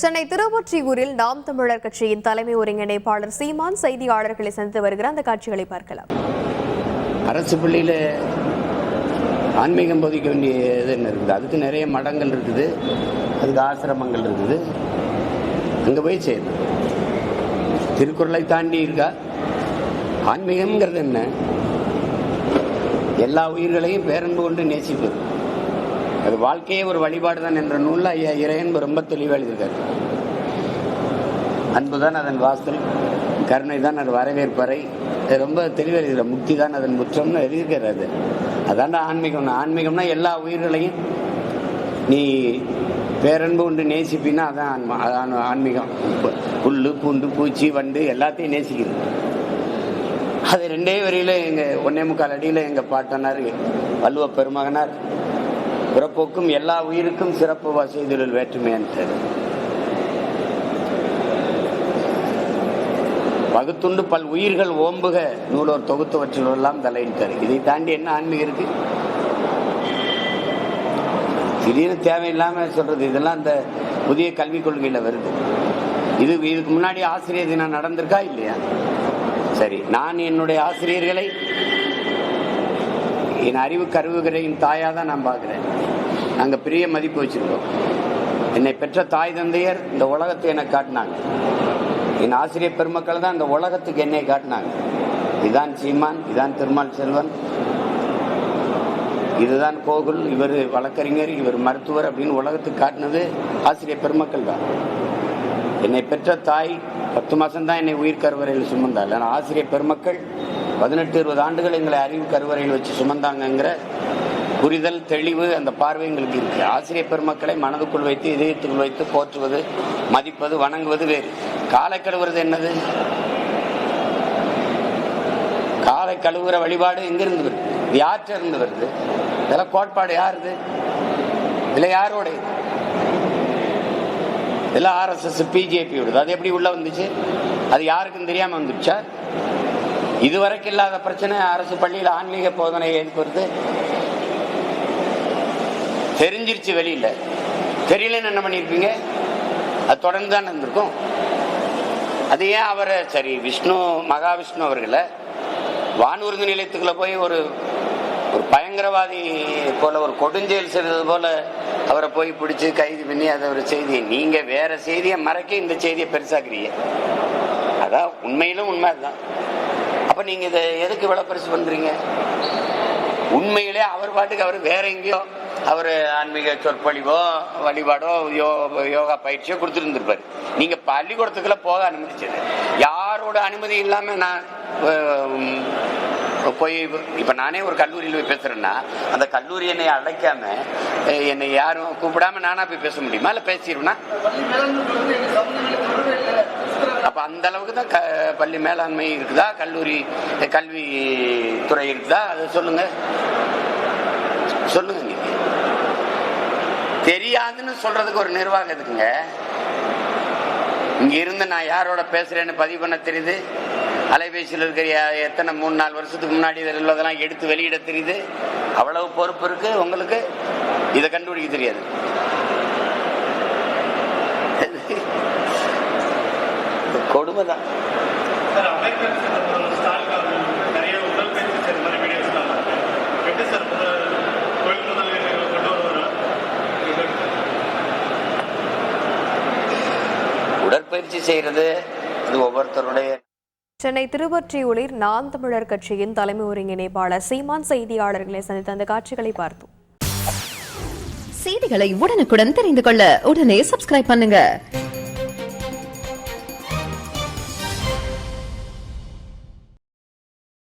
சென்னை திருவொற்றியூரில் நாம் தமிழர் கட்சியின் தலைமை ஒருங்கிணைப்பாளர் சீமான் செய்தியாளர்களை சந்தித்து வருகிறார். அந்த காட்சிகளை பார்க்கலாம். அரசு பள்ளியில் ஆன்மீகம் போதிக்க வேண்டிய இது என்ன இருக்குது? அதுக்கு நிறைய மடங்கள் இருக்குது, அதுக்கு ஆசிரமங்கள் இருக்குது. அங்கே போய் செய்யுது. திருக்குறளை தாண்டி இருக்கா? ஆன்மீகம்ங்கிறது என்ன? எல்லா உயிர்களையும் பேரன்பு கொண்டு நேசிப்பது. அது வாழ்க்கையே ஒரு வழிபாடு தான் என்ற நூலில் ஐயா இறையன்பு ரொம்ப தெளிவாக எழுதியிருக்காரு. அன்புதான் அதன் வாசல், கருணை தான் அது வரவேற்பறை. ரொம்ப தெளிவாக எழுதுகிறார். முக்தி தான் அதன் முற்றம்னு எழுதியிருக்காரு. அதாண்டா ஆன்மீகம்னா. ஆன்மீகம்னா எல்லா உயிர்களையும் நீ பேரன்பு கொண்டு நேசிப்பின்னா அதான் ஆன்மீகம். புல்லு பூண்டு பூச்சி வண்டு எல்லாத்தையும் நேசிக்கிறது. அது 2 வரியில எங்கள் 1.25 அடியில் எங்கள் பாட்டனார் வள்ளுவ பெருமகனார் பிறப்போக்கும் எல்லா உயிருக்கும் சிறப்பு செய்தொழில் வேற்றுமையான்ட்டு வகுத்துண்டு பல் உயிர்கள் ஓம்புக நூலோர் தொகுத்தவற்றிலெல்லாம் தலையிட்டார். இதை தாண்டி என்ன ஆன்மீகம் இருக்கு? திடீர்னு தேவையில்லாம சொல்றது இதெல்லாம் அந்த புதிய கல்விக் கொள்கையில வருது. இதுக்கு முன்னாடி ஆசிரியர் தினம் நடந்திருக்கா இல்லையா? சரி, நான் என்னுடைய ஆசிரியர்களை என் அறிவு கருவுகரையின் தாயாக தான் நான் பார்க்குறேன். நாங்கள் பெரிய மதிப்பு வச்சுருக்கோம். என்னை பெற்ற தாய் தந்தையர் இந்த உலகத்தை எனக்கு காட்டினாங்க. என் ஆசிரியர் பெருமக்கள் தான் இந்த உலகத்துக்கு என்னை காட்டினாங்க. இதுதான் சீமான், இதுதான் திருமால் செல்வன், இதுதான் கோகுல், இவர் வழக்கறிஞர், இவர் மருத்துவர் அப்படின்னு உலகத்துக்கு காட்டினது ஆசிரியர் பெருமக்கள் தான். என்னை பெற்ற தாய் 10 மாதம் தான் என்னை உயிர் கருவறையில் சுமந்தாள். ஆனால் ஆசிரியர் பெருமக்கள் 18-20 ஆண்டுகள் எங்களை அறிவு கருவறையில் வச்சு சுமந்தாங்கிற புரிதல் தெளிவு அந்த பார்வை எங்களுக்கு இருக்கு. ஆசிரியர் பெருமக்களை மனதுக்குள் வைத்து இதயத்துக்குள் வைத்து போற்றுவது, மதிப்பது, வணங்குவது வேறு. காலை கழுவுறது என்னது? காலை கழுவுற வழிபாடு எங்கிருந்து வருது? யார்கிட்ட இருந்து வருது? இதெல்லாம் கோட்பாடு யாருது? இதுல யாரோட? இதெல்லாம் RSS பிஜேபி விடுது. அது எப்படி உள்ள வந்துச்சு? அது யாருக்கும் தெரியாம வந்துச்சா? இதுவரைக்கும் இல்லாத பிரச்சனை அரசு பள்ளியில் ஆன்மீக போதனை எதுக்கு வருது? தெரிஞ்சிருச்சு. வெளியில தெரியலன்னு என்ன பண்ணிருப்பீங்க? அது தொடர்ந்து தான் இருந்திருக்கும். அது ஏன் அவரை சரி விஷ்ணு மகாவிஷ்ணு அவர்களை வானூர்தி நிலையத்துக்குள்ள போய் ஒரு பயங்கரவாதி போல ஒரு கொடுஞ்செயல் செய்தது போல அவரை போய் பிடிச்சி கைது பண்ணி அதை ஒரு செய்தியை நீங்க வேற செய்தியை மறைக்க இந்த செய்தியை பெருசாக்குறீங்க. அதான் உண்மையிலும் உண்மை அதுதான். அப்ப நீங்க இதை எதுக்கு இவ்வளவு பெருசு பண்றீங்க? உண்மையிலே அவர் பாட்டுக்கு அவர் வேற எங்கேயோ அவர் ஆன்மீக சொற்பொழிவோ வழிபாடோ யோகா பயிற்சியோ கொடுத்துருந்துருப்பாரு. நீங்க பள்ளிக்கூடத்துக்குள்ள போக அனுமதிச்சது யாரோட அனுமதி இல்லாம நான் போய் இப்ப நானே ஒரு கல்லூரியில் போய் பேசுறேன்னா அந்த கல்லூரி என்னை அழைக்காம என்னை யாரும் கூப்பிடாம நானா போய் பேச முடியுமா? இல்ல பேசிடுவேன்னா? அப்ப அந்த அளவுக்கு தான் பள்ளி மேலாண்மை இருக்குதா, கல்லூரி கல்வி துறை இருக்குதா? அதை சொல்லுங்க சொல்லுங்க. நீங்க தெரியாதுன்னு சொல்றதுக்கு ஒரு நிர்வாகம் இருக்குங்க. இங்க இருந்து நான் யாரோட பேசுறேன்னு பதிவு பண்ண தெரியுது. அலைபேசியில் இருக்கிற எத்தனை 3-4 வருஷத்துக்கு முன்னாடி இதெல்லாம் எடுத்து வெளியிட தெரியுது. அவ்வளவு பொறுப்பு இருக்கு உங்களுக்கு. இதை கண்டுபிடிக்க தெரியாது. கொடுமைதான். உடற்பயிற்சி செய்யறது அது ஒவ்வொருத்தருடைய. சென்னை திருவொற்றியூரில் நாம் தமிழர் கட்சியின் தலைமை ஒருங்கிணைப்பாளர் சீமான் செய்தியாளர்களை சந்தித்த அந்த காட்சிகளை பார்த்தோம். செய்திகளை உடனுக்குடன் தெரிந்து கொள்ள உடனே சப்ஸ்கிரைப் பண்ணுங்க.